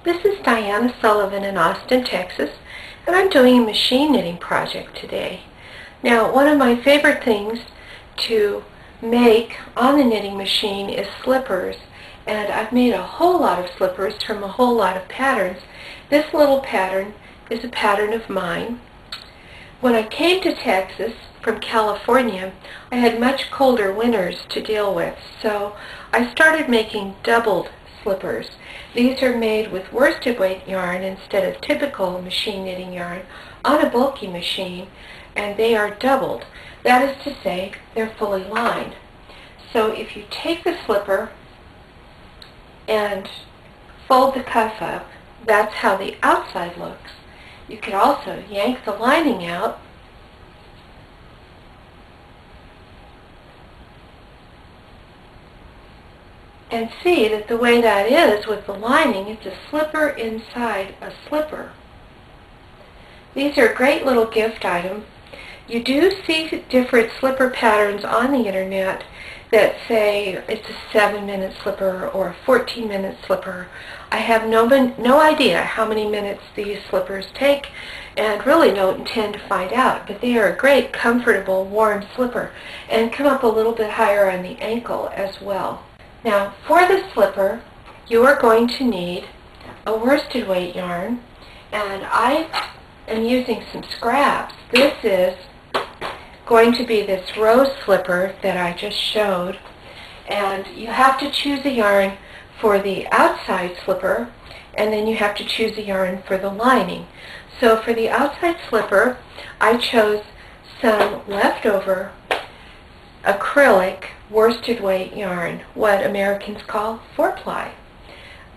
This is Diana Sullivan in Austin, Texas, and I'm doing a machine knitting project today. Now, one of my favorite things to make on the knitting machine is slippers, and I've made a whole lot of slippers from a whole lot of patterns. This little pattern is a pattern of mine. When I came to Texas from California, I had much colder winters to deal with, so I started making doubled slippers. These are made with worsted weight yarn instead of typical machine knitting yarn on a bulky machine, and they are doubled. That is to say, they're fully lined. So if you take the slipper and fold the cuff up, that's how the outside looks. You could also yank the lining out and see that the way that is with the lining, it's a slipper inside a slipper. These are a great little gift item. You do see different slipper patterns on the internet that say it's a 7-minute slipper or a 14-minute slipper. I have no idea how many minutes these slippers take, and really don't intend to find out, but they are a great, comfortable, warm slipper and come up a little bit higher on the ankle as well. Now, for the slipper, you are going to need a worsted weight yarn, and I am using some scraps. This is going to be this rose slipper that I just showed, and you have to choose a yarn for the outside slipper, and then you have to choose a yarn for the lining. So for the outside slipper, I chose some leftover acrylic worsted weight yarn, what Americans call 4-ply.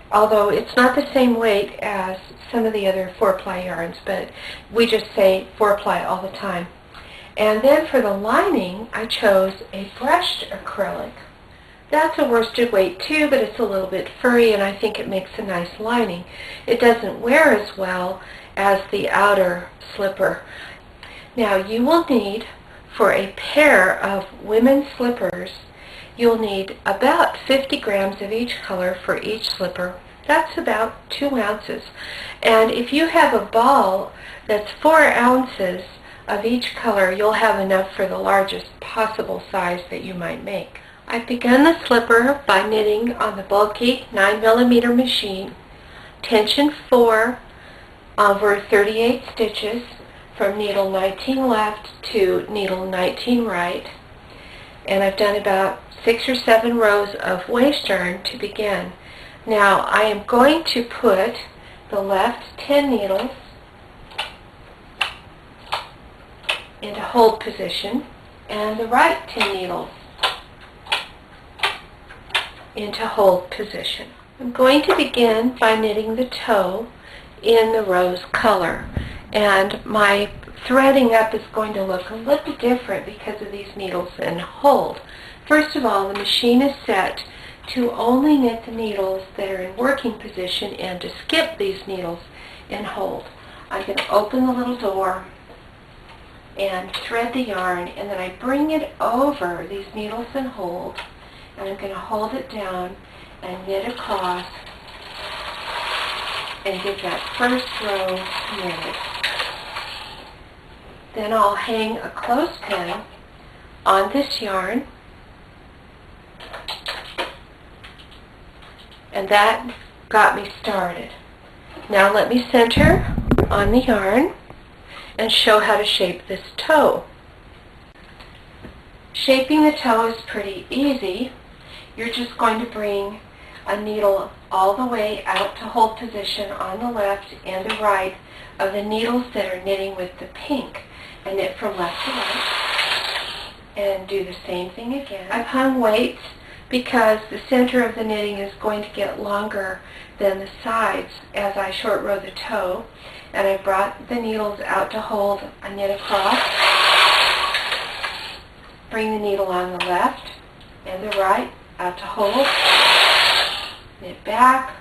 Although it's not the same weight as some of the other 4-ply yarns, but we just say 4-ply all the time. And then for the lining, I chose a brushed acrylic. That's a worsted weight too, but it's a little bit furry, and I think it makes a nice lining. It doesn't wear as well as the outer slipper. Now you will need, for a pair of women's slippers, you'll need about 50 grams of each color for each slipper. That's about 2 ounces. And if you have a ball that's 4 ounces of each color, you'll have enough for the largest possible size that you might make. I've begun the slipper by knitting on the bulky 9mm machine, tension 4 over 38 stitches from needle 19 left to needle 19 right, and I've done about 6 or 7 rows of waste yarn to begin. Now I am going to put the left 10 needles into hold position and the right 10 needles into hold position. I'm going to begin by knitting the toe in the rose color, and my threading up is going to look a little different because of these needles in hold. First of all, the machine is set to only knit the needles that are in working position and to skip these needles in hold. I'm going to open the little door and thread the yarn, and then I bring it over these needles in hold, and I'm going to hold it down and knit across and get that first row knitted. Then I'll hang a clothespin on this yarn, and that got me started. Now let me center on the yarn and show how to shape this toe. Shaping the toe is pretty easy. You're just going to bring a needle all the way out to hold position on the left and the right of the needles that are knitting with the pink, and knit from left to right, and do the same thing again. I've hung weights because the center of the knitting is going to get longer than the sides as I short row the toe, and I brought the needles out to hold. I knit across, bring the needle on the left and the right out to hold, knit back,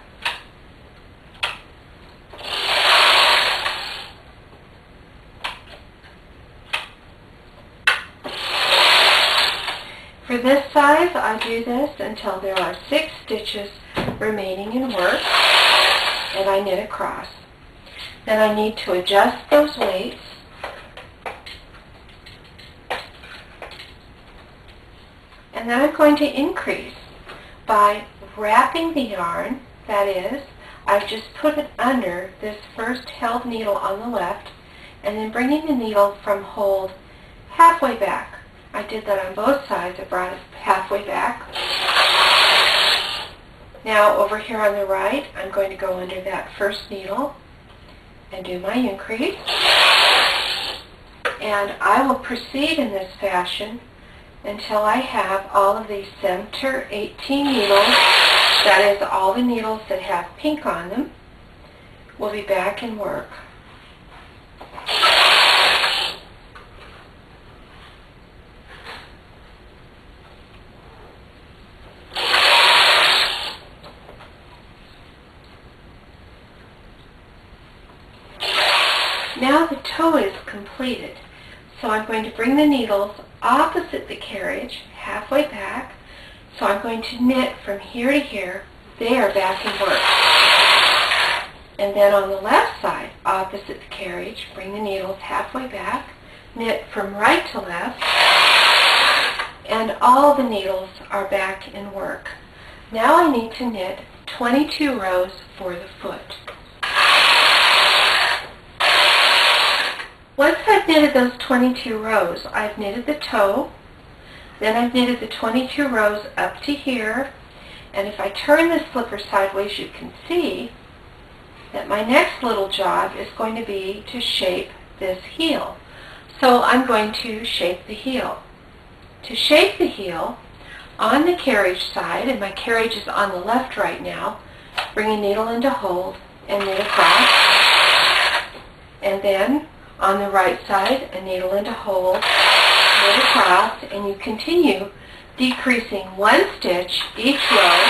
for this size, I do this until there are 6 stitches remaining in work. and I knit across. Then I need to adjust those weights. And then I'm going to increase by wrapping the yarn. That is, I've just put it under this first held needle on the left and then bringing the needle from hold halfway back. I did that on both sides. I brought it halfway back. Now over here on the right, I'm going to go under that first needle and do my increase. And I will proceed in this fashion until I have all of these center 18 needles, that is all the needles that have pink on them. We'll be back in work. Now the toe is completed, so I'm going to bring the needles opposite the carriage, halfway back. So I'm going to knit from here to here. They are back in work. And then on the left side, opposite the carriage, bring the needles halfway back, knit from right to left, and all the needles are back in work. Now I need to knit 22 rows for the foot. Once I've knitted those 22 rows, I've knitted the toe, then I've knitted the 22 rows up to here, and if I turn this slipper sideways, you can see that my next little job is going to be to shape this heel. So I'm going to shape the heel. To shape the heel, on the carriage side, and my carriage is on the left right now, bring a needle into hold and knit across, and then on the right side, a needle into hold, knit across, and you continue decreasing one stitch each row,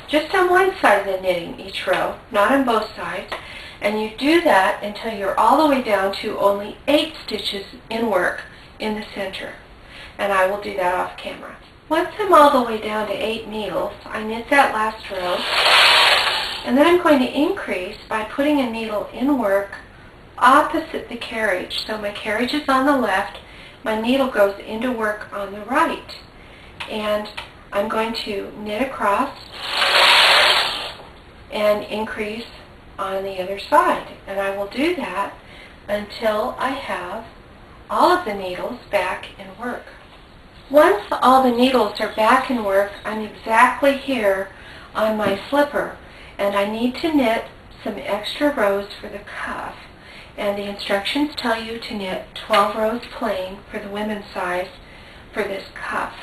just on one side of the knitting each row, not on both sides, and you do that until you're all the way down to only 8 stitches in work in the center, and I will do that off camera. Once I'm all the way down to 8 needles, I knit that last row, and then I'm going to increase by putting a needle in work opposite the carriage. So my carriage is on the left, my needle goes into work on the right, and I'm going to knit across and increase on the other side, and I will do that until I have all of the needles back in work. Once all the needles are back in work, I'm exactly here on my slipper, and I need to knit some extra rows for the cuff. And the instructions tell you to knit 12 rows plain for the women's size for this cuff.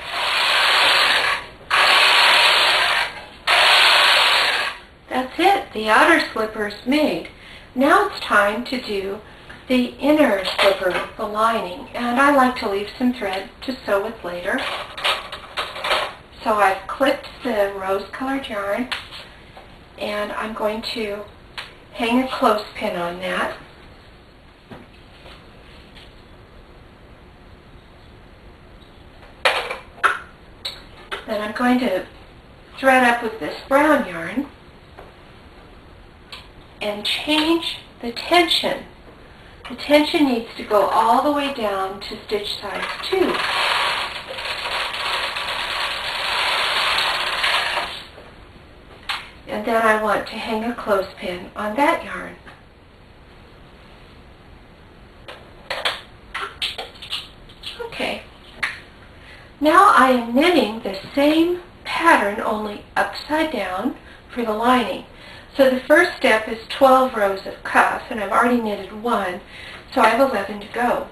That's it. The outer slipper is made. Now it's time to do the inner slipper, the lining. And I like to leave some thread to sew with later. So I've clipped the rose-colored yarn, and I'm going to hang a clothespin on that. Then I'm going to thread up with this brown yarn and change the tension. The tension needs to go all the way down to stitch size 2. And then I want to hang a clothespin on that yarn. Okay. Now I am knitting the same pattern, only upside down, for the lining. So the first step is 12 rows of cuff, and I've already knitted 1, so I have 11 to go.